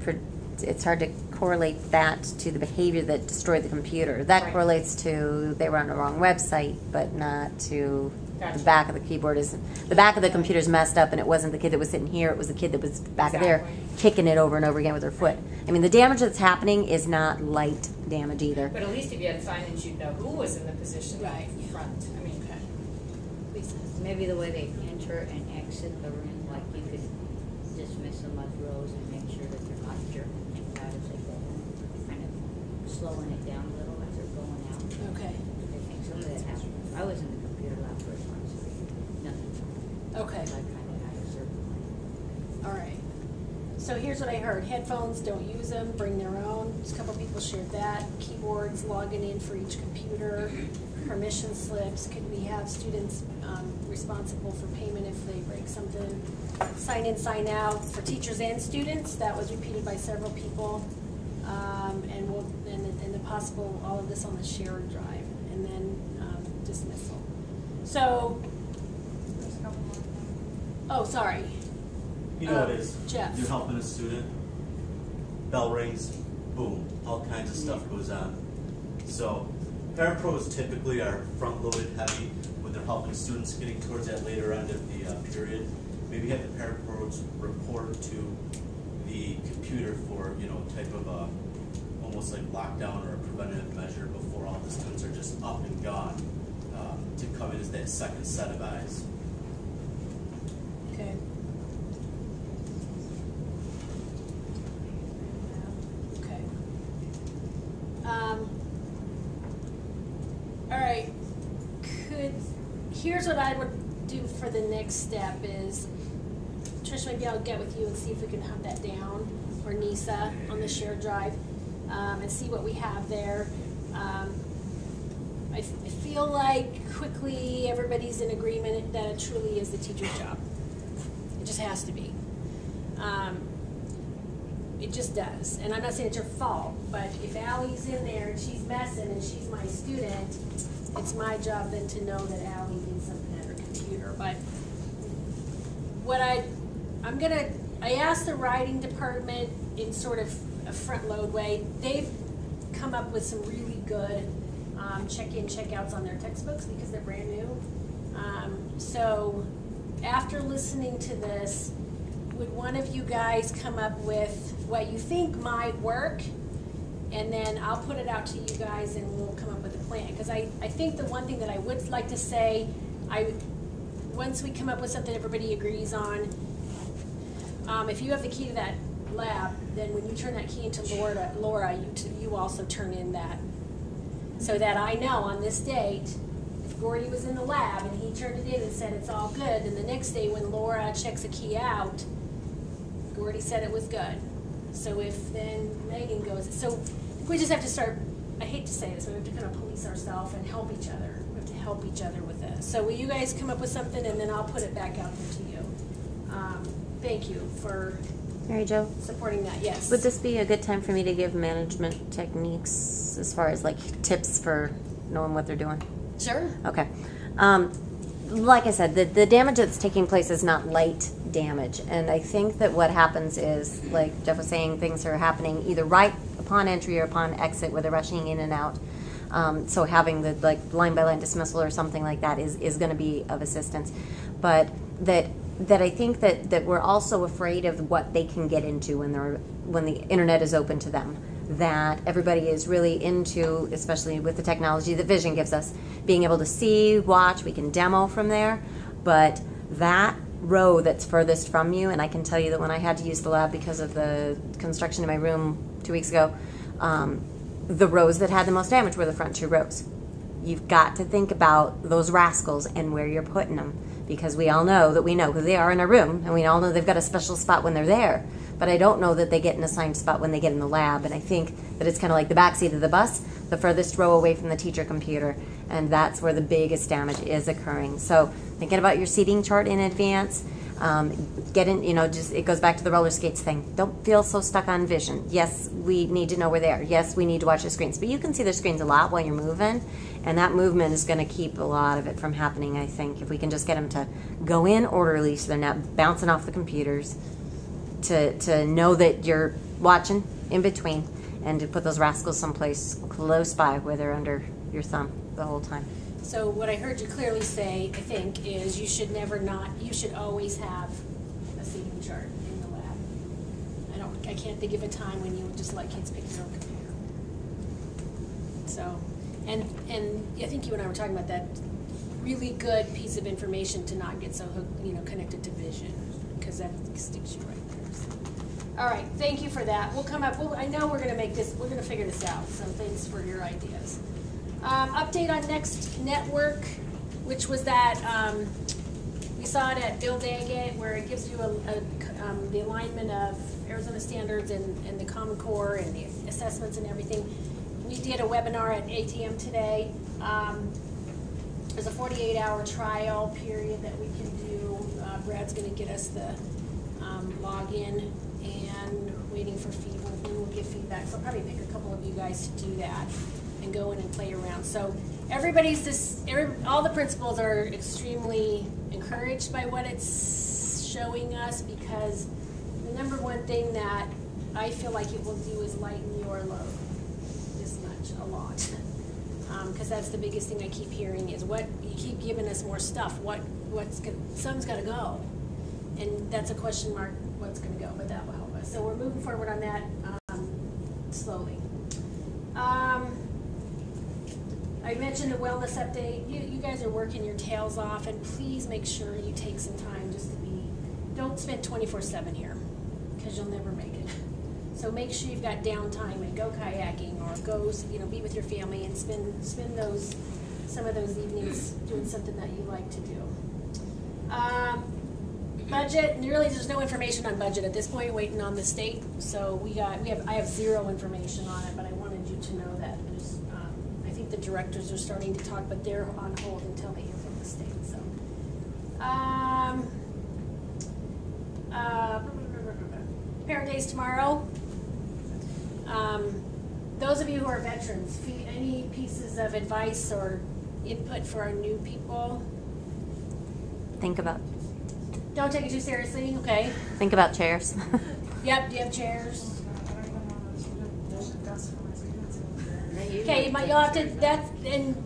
correlate that to the behavior that destroyed the computer. That correlates to they were on the wrong website, but not to Gotcha. The back of the keyboard is, the back of the computer's messed up, and it wasn't the kid that was sitting here, it was the kid that was back of there, kicking it over and over again with her foot. I mean, the damage that's happening is not light damage either. But at least if you had signage, you'd know who was in the position right in front. I mean, maybe the way they enter and exit the room, like you could dismiss them as rows and make sure that they're not jerking things out as they go in, kind of slowing it down a little as they're going out. Okay. I think some of that happens. I was in the computer lab first once, nothing. Okay. I kind of had a certain way. All right. So here's what I heard. Headphones, don't use them, bring their own. Just a couple people shared that. Keyboards, logging in for each computer. Permission slips. Could we have students responsible for payment if they break something? Sign in, sign out for teachers and students. That was repeated by several people. And the possible, all of this on the shared drive. And then dismissal. So, oh, sorry. You know what it is. Jeff. You're helping a student. Bell rings, boom, all kinds of stuff goes on. So parapros typically are front-loaded heavy when they're helping students getting towards that later end of the period. Maybe have the parapros report to the computer for, you know, type of a almost like lockdown or a preventative measure before all the students are just up and gone, to come in as that second set of eyes. Okay. Okay. All right. Here's what I would do for the next step is, Trish, maybe I'll get with you and see if we can hunt that down, or Nisa on the shared drive, and see what we have there. I feel like quickly everybody's in agreement that it truly is the teacher's job. It just has to be. It just does. And I'm not saying it's your fault, but if Allie's in there and she's messing and she's my student, it's my job then to know that Allie needs something at her computer. But what I asked the writing department in sort of a front load way. They've come up with some really good check-in, check-outs on their textbooks because they're brand new. So after listening to this, would one of you guys come up with what you think might work? And then I'll put it out to you guys and we'll come up with a plan. Because I think the one thing that I would like to say, once we come up with something everybody agrees on, if you have the key to that lab, then when you turn that key into Laura, you also turn in that. So that I know on this date, if Gordy was in the lab and he turned it in and said it's all good, then the next day when Laura checks a key out, Gordy said it was good. So if then Megan goes, so we just have to start, I hate to say this, but we have to kind of police ourselves and help each other. We have to help each other with this. So will you guys come up with something and then I'll put it back out there to you. Thank you for Mary Jo, supporting that. Yes. would this be a good time for me to give management techniques as far as like tips for knowing what they're doing? Sure. Okay. Like I said, the damage that's taking place is not light damage. And I think that what happens is, like Jeff was saying, things are happening either right upon entry or upon exit where they're rushing in and out. So having the like line-by-line dismissal or something like that is going to be of assistance. But that I think that we're also afraid of what they can get into when the internet is open to them. That everybody is really into, especially with the technology that Vision gives us, being able to see, watch, we can demo from there, but that row that's furthest from you, and I can tell you that when I had to use the lab because of the construction in my room 2 weeks ago, the rows that had the most damage were the front two rows. You've got to think about those rascals and where you're putting them, because we all know that we know who they are in our room, and we all know they've got a special spot when they're there. But I don't know that they get an assigned spot when they get in the lab. And I think that it's kind of like the back seat of the bus, the furthest row away from the teacher computer. And that's where the biggest damage is occurring. So thinking about your seating chart in advance, it goes back to the roller skates thing. Don't feel so stuck on Vision. Yes, we need to know where they are. Yes, we need to watch the screens. But you can see the screens a lot while you're moving. And that movement is going to keep a lot of it from happening, I think. If we can just get them to go in orderly so they're not bouncing off the computers. To know that you're watching in between, and to put those rascals someplace close by where they're under your thumb the whole time. So what I heard you clearly say, I think, is you should always have a seating chart in the lab. I can't think of a time when you would just let kids pick their own computer. So, and I think you and I were talking about that really good piece of information to not get so hooked, connected to vision, because that sticks you right there. So. All right, thank you for that. We'll come up. I know we're going to figure this out. So thanks for your ideas. Update on Next Network, which was that we saw it at Bill Daggett, where it gives you the alignment of Arizona standards and the Common Core and the assessments and everything. We did a webinar at ATM today. There's a 48-hour trial period that we can do. Brad's going to get us the login, and waiting for feedback. We'll give feedback. So I'll probably pick a couple of you guys to do that and go in and play around. So all the principals are extremely encouraged by what it's showing us, because the number one thing that I feel like it will do is lighten your load this much, a lot. Because that's the biggest thing I keep hearing is you keep giving us more stuff. Some's got to go, and that's a question mark. What's going to go? But that will help us. So we're moving forward on that slowly. I mentioned a wellness update. You guys are working your tails off, and please make sure you take some time just to don't spend 24/7 here, because you'll never make it. So make sure you've got downtime and go kayaking, or go, be with your family and spend some of those evenings doing something that you like to do. Budget, and really there's no information on budget at this point, waiting on the state. So I have zero information on it, but I wanted you to know that I think the directors are starting to talk, but they're on hold until they hear from the state. So, Parent Days tomorrow. Those of you who are veterans, any pieces of advice or input for our new people? Don't take it too seriously, okay? Think about chairs. Yep, do you have chairs? Okay, you'll have to, and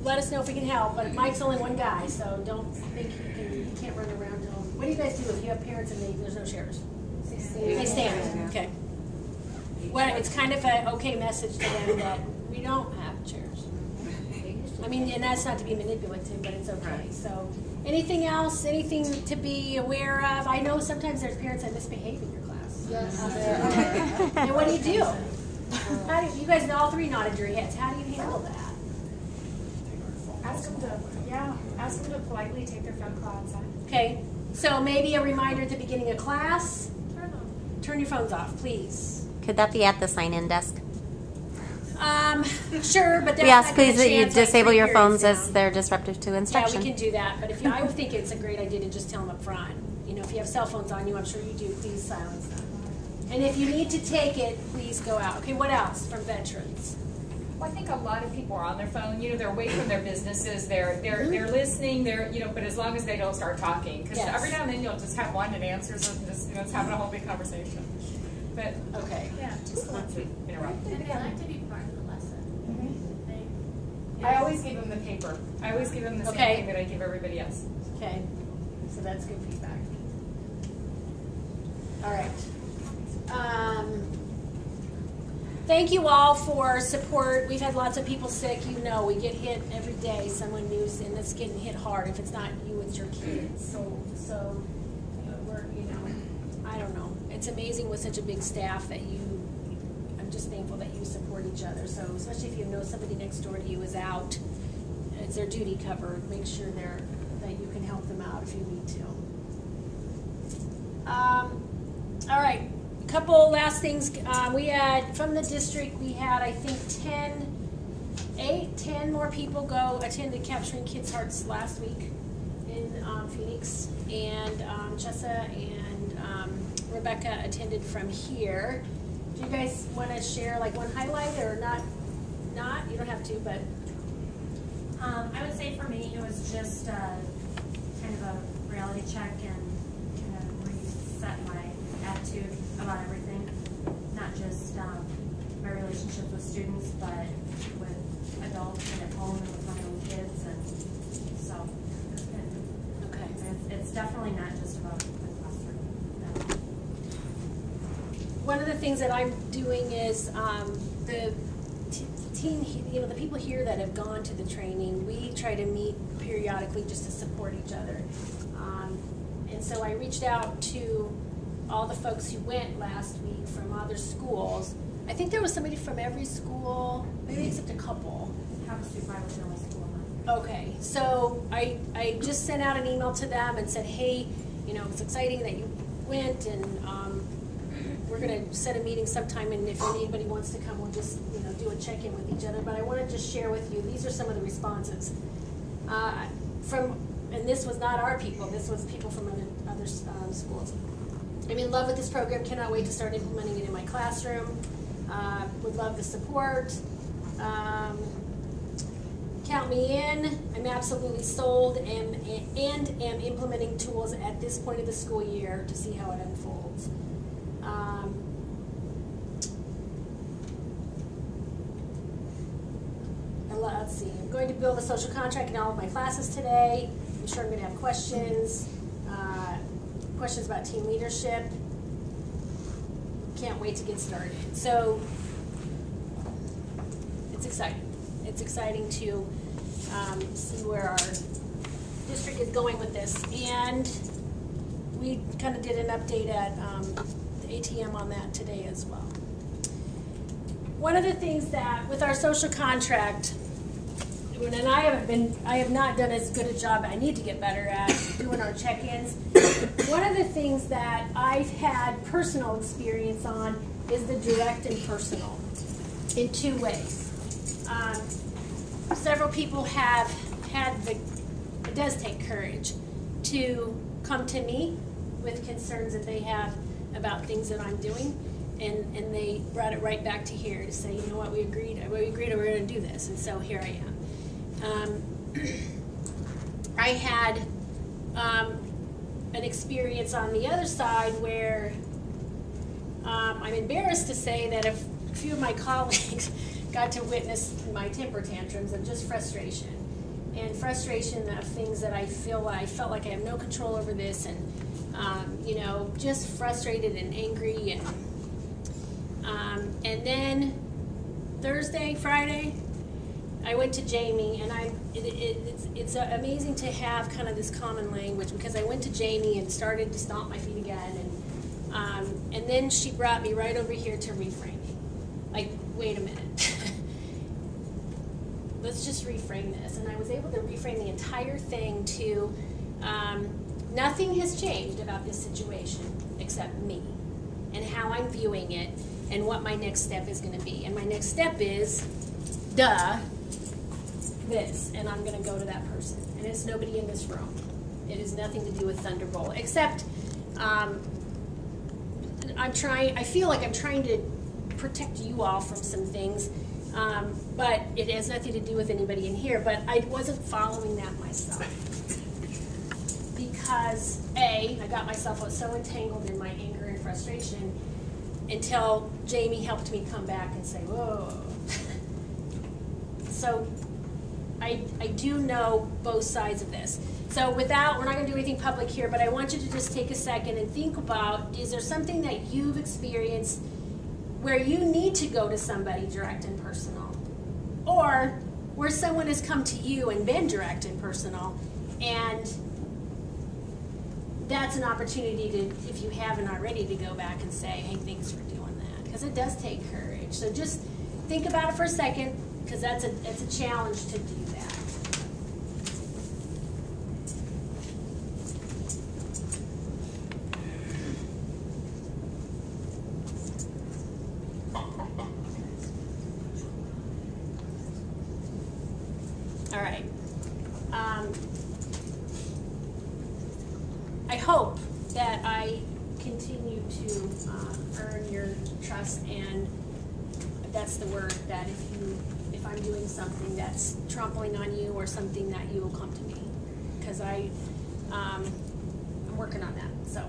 let us know if we can help, but Mike's only one guy, so don't think you can't run around. What do you guys do if you have parents and there's no chairs? They stand, okay. Well, it's kind of an okay message to them that we don't have chairs. I mean, and that's not to be manipulative, but it's okay. So, anything else? Anything to be aware of? I know sometimes there's parents that misbehave in your class. Yes. And what do you do? You guys all three nodded your heads. How do you handle that? Ask them to politely take their phone call outside. Okay. So maybe a reminder at the beginning of class. Turn your phones off, please. Could that be at the sign-in desk? Sure, but we ask please that you disable your phones as they're disruptive to instruction. Yeah, we can do that. But I would think it's a great idea to just tell them up front. If you have cell phones on you, I'm sure you do. Please silence them. And if you need to take it, please go out. Okay, what else from veterans? Well, I think a lot of people are on their phone. They're away from their businesses. They're listening. But as long as they don't start talking, because every now and then you'll just have one that answers and just it's having a whole big conversation. But okay, yeah, just not to interrupt. And they like to be part of the lesson. Mm-hmm. I always give them the paper. I always give them the same thing that I give everybody else. Okay, so that's good feedback. All right. Thank you all for support. We've had lots of people sick. We get hit every day. Someone new, and it's getting hit hard. If it's not you, it's your kids. So we're, I don't know. It's amazing with such a big staff that I'm just thankful that you support each other. So especially if you know somebody next door to you is out, it's their duty covered. Make sure that you can help them out if you need to. All right. Couple last things. We had, from the district, we had, I think, 10 more people attended Capturing Kids' Hearts last week in Phoenix. And Chessa and Rebecca attended from here. Do you guys want to share one highlight or not? You don't have to, but. I would say for me, it was just kind of a reality check and kind of reset my attitude about everything, not just my relationships with students, but with adults and at home and with my own kids, and so it's been, Okay. it's definitely not just about the classroom. No. One of the things that I'm doing is the team, the people here that have gone to the training, we try to meet periodically just to support each other. And so I reached out to all the folks who went last week from other schools. I think there was somebody from every school, maybe except a couple. Happens to be my original school. Okay, so I just sent out an email to them and said, hey, it's exciting that you went, and we're going to set a meeting sometime, and if anybody wants to come, we'll just do a check-in with each other. But I want to just share with you, these are some of the responses. And this was not our people, this was people from other schools. I'm in love with this program, cannot wait to start implementing it in my classroom. Would love the support. Count me in. I'm absolutely sold and am implementing tools at this point of the school year to see how it unfolds. Let's see. I'm going to build a social contract in all of my classes today. I'm sure I'm going to have questions. Questions about team leadership. Can't wait to get started. So it's exciting. It's exciting to see where our district is going with this. And we kind of did an update at the ATM on that today as well. One of the things that with our social contract, and I have not done as good a job, I need to get better at doing our check-ins. One of the things that I've had personal experience on is the direct and personal in two ways. Several people have had it does take courage to come to me with concerns that they have about things that I'm doing, and they brought it right back to here to say, you know what, we agreed and we're going to do this, and so here I am. I had an experience on the other side where I'm embarrassed to say that a few of my colleagues got to witness my temper tantrums of just frustration of things that I felt like I have no control over this, and just frustrated and angry, and then Thursday, Friday, I went to Jamie, and it's amazing to have kind of this common language, because I went to Jamie and started to stomp my feet again, and then she brought me right over here to reframing. Like, wait a minute, let's just reframe this, and I was able to reframe the entire thing to nothing has changed about this situation except me and how I'm viewing it and what my next step is going to be, and my next step is this, and I'm going to go to that person, and it's nobody in this room. It has nothing to do with Thunderbolt, except I feel like I'm trying to protect you all from some things, but it has nothing to do with anybody in here. But I wasn't following that myself, because I got myself so entangled in my anger and frustration until Jamie helped me come back and say, whoa. So I do know both sides of this. So we're not going to do anything public here, but I want you to just take a second and think about, is there something that you've experienced where you need to go to somebody direct and personal? Or where someone has come to you and been direct and personal, and that's an opportunity to, if you haven't already, to go back and say, hey, thanks for doing that. Because it does take courage. So just think about it for a second, because it's a challenge to do that. All right. I hope that I continue to earn your trust, and that's the word, that if I'm doing something that's trampling on you or something, that you will come to me, because I'm working on that. So,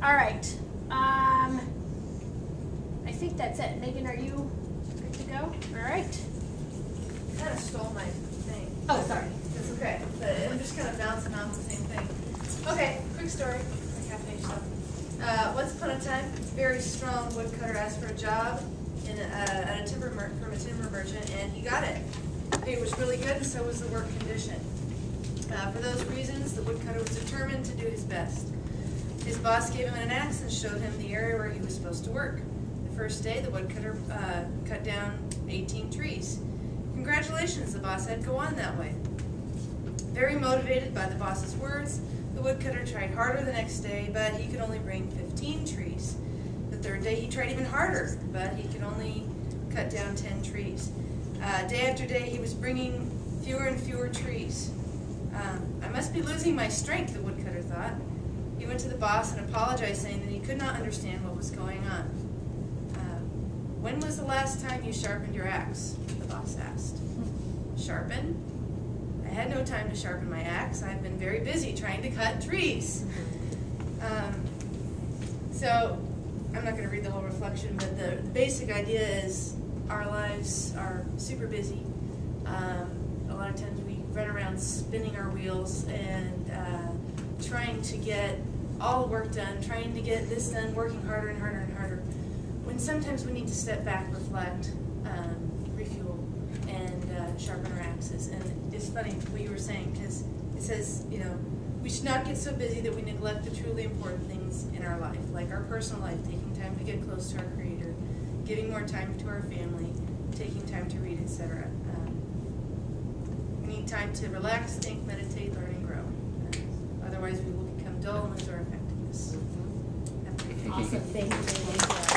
all right. I think that's it. Megan, are you good to go? All right. from a timber merchant, and he got it. Pay was really good, and so was the work condition. For those reasons, the woodcutter was determined to do his best. His boss gave him an axe and showed him the area where he was supposed to work. The first day, the woodcutter cut down 18 trees. Congratulations, the boss said, go on that way. Very motivated by the boss's words, the woodcutter tried harder the next day, but he could only bring 15 trees. The third day, he tried even harder, but he could only cut down 10 trees. Day after day, he was bringing fewer and fewer trees. I must be losing my strength, the woodcutter thought. He went to the boss and apologized, saying that he could not understand what was going on. When was the last time you sharpened your axe? The boss asked. Sharpen? I had no time to sharpen my axe. I've been very busy trying to cut trees. So, I'm not going to read the whole reflection, but the basic idea is our lives are super busy. A lot of times we run around spinning our wheels and trying to get all the work done, trying to get this done, working harder and harder and harder. When sometimes we need to step back, reflect, refuel, and sharpen our axes. And it's funny what you were saying, because it says, you know, we should not get so busy that we neglect the truly important things in our life, like our personal life, taking time to get close to our Creator, giving more time to our family, taking time to read, etc. We need time to relax, think, meditate, learn, and grow. Otherwise, we will become dull and lose our effectiveness. Awesome. Thank you.